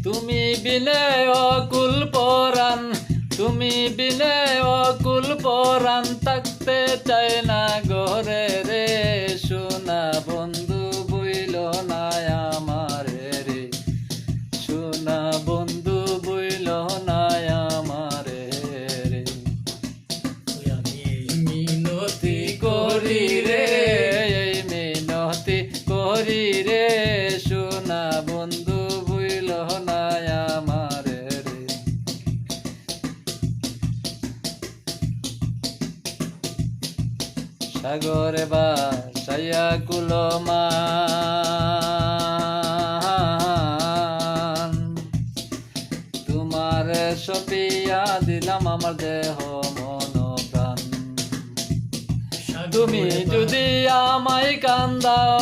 তুমি বিনে অকুল পরাণ, তুমি বিনে অকুল পরাণ, থাকতে চাই না ঘরে রে। সোনা বন্ধু বইল না আমারে রে, সোনা বন্ধু বইল না আমারে রে। আমি মিনতি করি রে, এই মিনতি করি রে, সোনা বন্ধু বইল না আমারে রে। সাগরে বাসাইয়া কুলমান, তোমার সপিয়া দিলাম আমার দেহ মন প্রাণ। তুমি যদি আমায় কান্দাও,